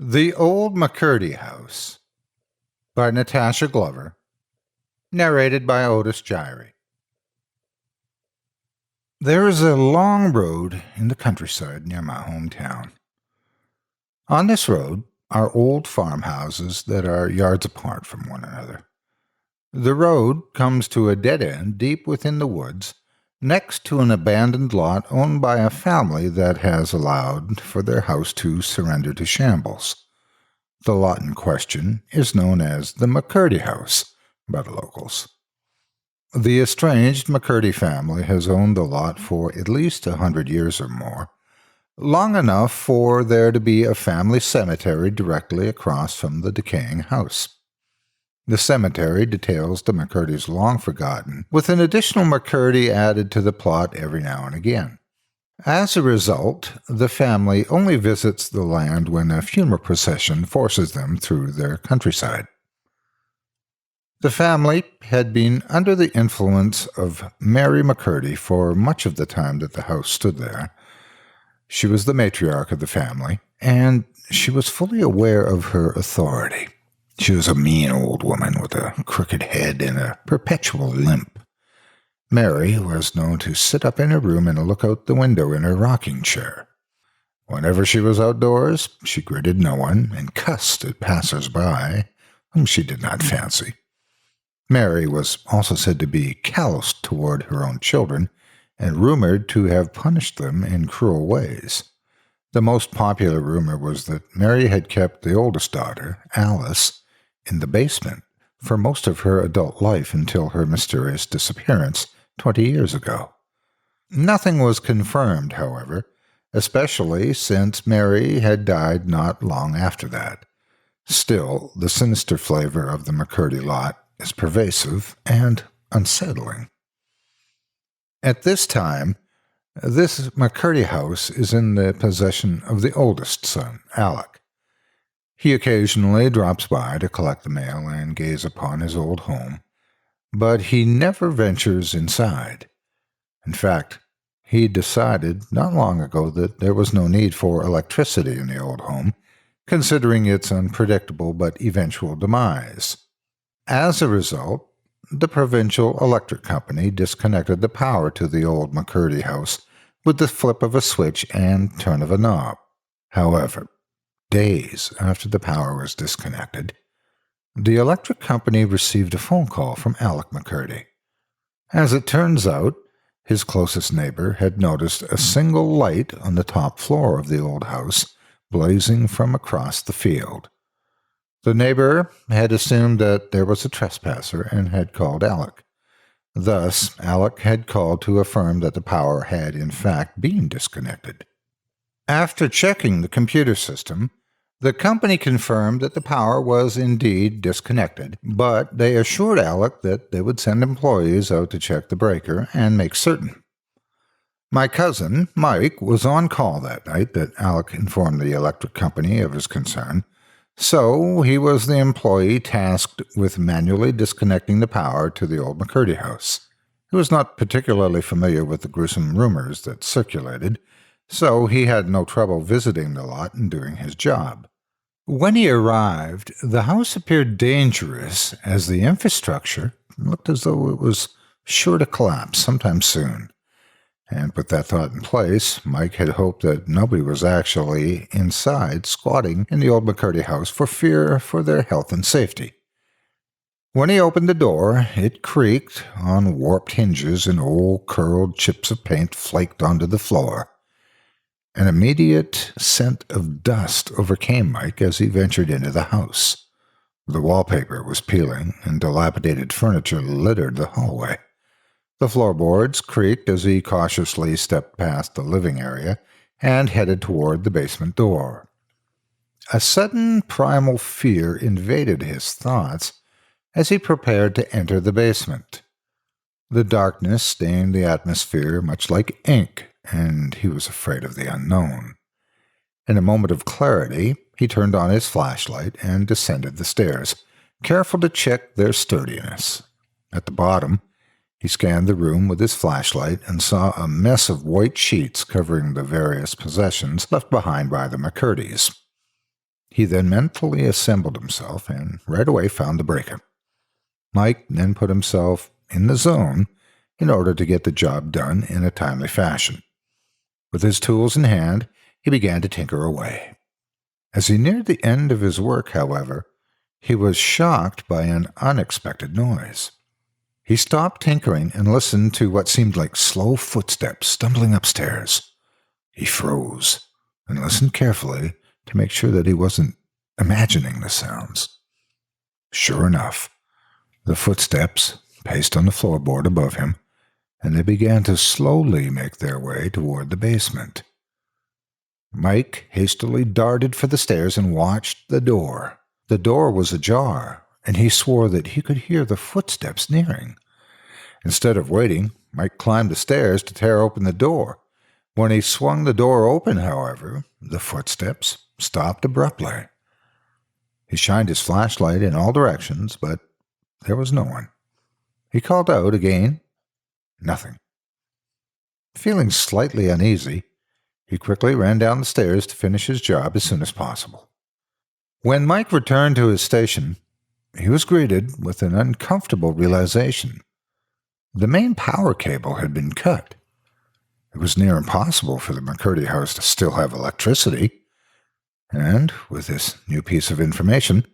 The Old McCurdy House by Natasha Glover, narrated by Otis Jiry. There is a long road in the countryside near my hometown. On this road are old farmhouses that are yards apart from one another. The road comes to a dead end deep within the woods, next to an abandoned lot owned by a family that has allowed for their house to surrender to shambles. The lot in question is known as the McCurdy House by the locals. The estranged McCurdy family has owned the lot for at least 100 years or more, long enough for there to be a family cemetery directly across from the decaying house. The cemetery details the McCurdys long forgotten, with an additional McCurdy added to the plot every now and again. As a result, the family only visits the land when a funeral procession forces them through their countryside. The family had been under the influence of Mary McCurdy for much of the time that the house stood there. She was the matriarch of the family, and she was fully aware of her authority. She was a mean old woman with a crooked head and a perpetual limp. Mary was known to sit up in her room and look out the window in her rocking chair. Whenever she was outdoors, she greeted no one and cussed at passers-by, whom she did not fancy. Mary was also said to be callous toward her own children and rumored to have punished them in cruel ways. The most popular rumor was that Mary had kept the oldest daughter, Alice, in the basement for most of her adult life until her mysterious disappearance 20 years ago. Nothing was confirmed, however, especially since Mary had died not long after that. Still, the sinister flavor of the McCurdy lot is pervasive and unsettling. At this time, this McCurdy house is in the possession of the oldest son, Alec. He occasionally drops by to collect the mail and gaze upon his old home, but he never ventures inside. In fact, he decided not long ago that there was no need for electricity in the old home, considering its unpredictable but eventual demise. As a result, the provincial electric company disconnected the power to the old McCurdy house with the flip of a switch and turn of a knob. However, days after the power was disconnected, the electric company received a phone call from Alec McCurdy. As it turns out, his closest neighbor had noticed a single light on the top floor of the old house blazing from across the field. The neighbor had assumed that there was a trespasser and had called Alec. Thus, Alec had called to affirm that the power had in fact been disconnected. After checking the computer system, the company confirmed that the power was indeed disconnected, but they assured Alec that they would send employees out to check the breaker and make certain. My cousin, Mike, was on call that night that Alec informed the electric company of his concern, so he was the employee tasked with manually disconnecting the power to the old McCurdy house. He was not particularly familiar with the gruesome rumors that circulated, so he had no trouble visiting the lot and doing his job. When he arrived, the house appeared dangerous as the infrastructure looked as though it was sure to collapse sometime soon. And with that thought in place, Mike had hoped that nobody was actually inside squatting in the old McCurdy house for fear for their health and safety. When he opened the door, it creaked on warped hinges and old curled chips of paint flaked onto the floor. An immediate scent of dust overcame Mike as he ventured into the house. The wallpaper was peeling, and dilapidated furniture littered the hallway. The floorboards creaked as he cautiously stepped past the living area and headed toward the basement door. A sudden primal fear invaded his thoughts as he prepared to enter the basement. The darkness stained the atmosphere much like ink, and he was afraid of the unknown. In a moment of clarity, he turned on his flashlight and descended the stairs, careful to check their sturdiness. At the bottom, he scanned the room with his flashlight and saw a mess of white sheets covering the various possessions left behind by the McCurdys. He then mentally assembled himself and right away found the breaker. Mike then put himself in the zone in order to get the job done in a timely fashion. With his tools in hand, he began to tinker away. As he neared the end of his work, however, he was shocked by an unexpected noise. He stopped tinkering and listened to what seemed like slow footsteps stumbling upstairs. He froze and listened carefully to make sure that he wasn't imagining the sounds. Sure enough, the footsteps paced on the floorboard above him, and they began to slowly make their way toward the basement. Mike hastily darted for the stairs and watched the door. The door was ajar, and he swore that he could hear the footsteps nearing. Instead of waiting, Mike climbed the stairs to tear open the door. When he swung the door open, however, the footsteps stopped abruptly. He shined his flashlight in all directions, but there was no one. He called out again. Nothing. Feeling slightly uneasy, he quickly ran down the stairs to finish his job as soon as possible. When Mike returned to his station, he was greeted with an uncomfortable realization. The main power cable had been cut. It was near impossible for the McCurdy house to still have electricity. And, with this new piece of information,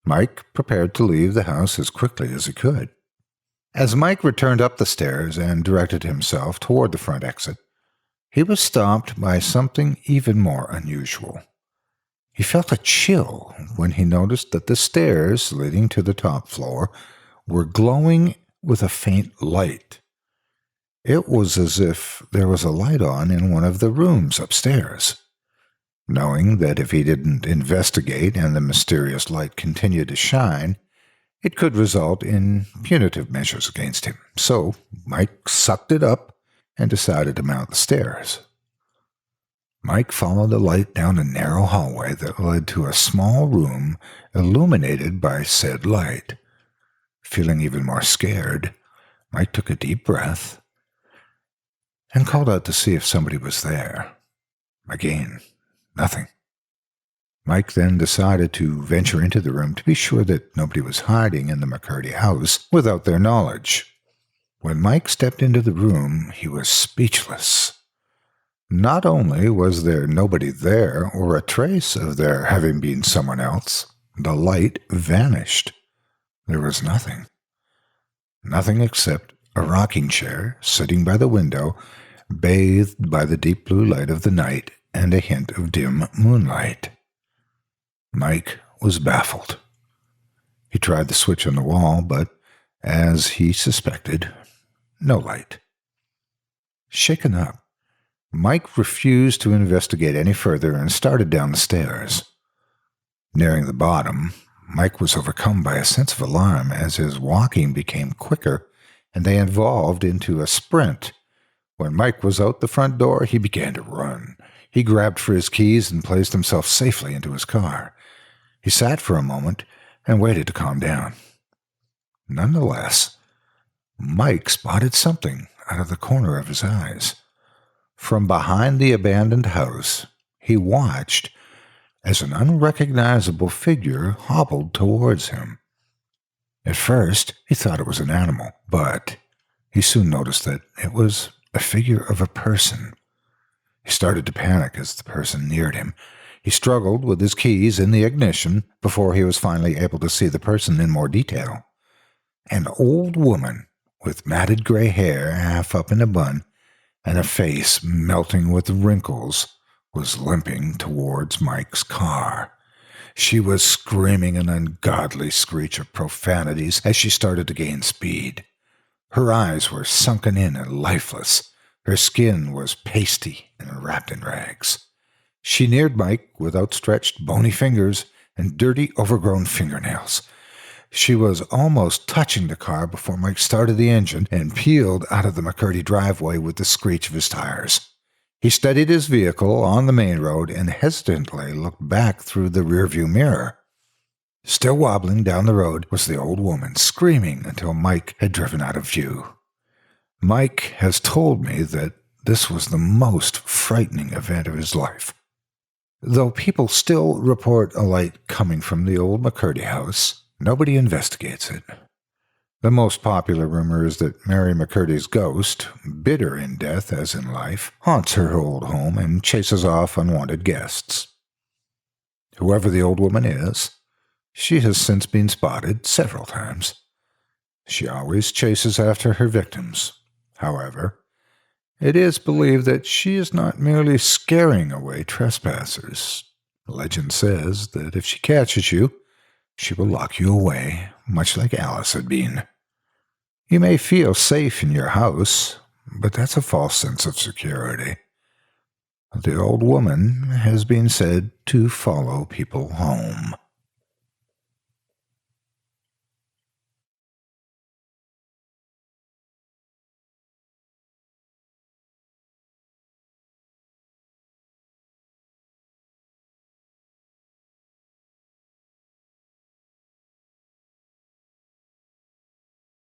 Mike prepared to leave the house as quickly as he could. As Mike returned up the stairs and directed himself toward the front exit, he was stopped by something even more unusual. He felt a chill when he noticed that the stairs leading to the top floor were glowing with a faint light. It was as if there was a light on in one of the rooms upstairs. Knowing that if he didn't investigate and the mysterious light continued to shine, it could result in punitive measures against him. So Mike sucked it up and decided to mount the stairs. Mike followed the light down a narrow hallway that led to a small room illuminated by said light. Feeling even more scared, Mike took a deep breath and called out to see if somebody was there. Again, nothing. Mike then decided to venture into the room to be sure that nobody was hiding in the McCurdy house without their knowledge. When Mike stepped into the room, he was speechless. Not only was there nobody there or a trace of there having been someone else, the light vanished. There was nothing. Nothing except a rocking chair sitting by the window, bathed by the deep blue light of the night and a hint of dim moonlight. Mike was baffled. He tried the switch on the wall, but, as he suspected, no light. Shaken up, Mike refused to investigate any further and started down the stairs. Nearing the bottom, Mike was overcome by a sense of alarm as his walking became quicker and they evolved into a sprint. When Mike was out the front door, he began to run. He grabbed for his keys and placed himself safely into his car. He sat for a moment and waited to calm down. Nonetheless, Mike spotted something out of the corner of his eyes. From behind the abandoned house, he watched as an unrecognizable figure hobbled towards him. At first, he thought it was an animal, but he soon noticed that it was a figure of a person. He started to panic as the person neared him. He struggled with his keys in the ignition before he was finally able to see the person in more detail. An old woman with matted gray hair half up in a bun and a face melting with wrinkles was limping towards Mike's car. She was screaming an ungodly screech of profanities as she started to gain speed. Her eyes were sunken in and lifeless. Her skin was pasty and wrapped in rags. She neared Mike with outstretched bony fingers and dirty, overgrown fingernails. She was almost touching the car before Mike started the engine and peeled out of the McCurdy driveway with the screech of his tires. He steadied his vehicle on the main road and hesitantly looked back through the rearview mirror. Still wobbling down the road was the old woman, screaming until Mike had driven out of view. Mike has told me that this was the most frightening event of his life. Though people still report a light coming from the old McCurdy house, nobody investigates it. The most popular rumor is that Mary McCurdy's ghost, bitter in death as in life, haunts her old home and chases off unwanted guests. Whoever the old woman is, she has since been spotted several times. She always chases after her victims. However, it is believed that she is not merely scaring away trespassers. Legend says that if she catches you, she will lock you away, much like Alice had been. You may feel safe in your house, but that's a false sense of security. The old woman has been said to follow people home.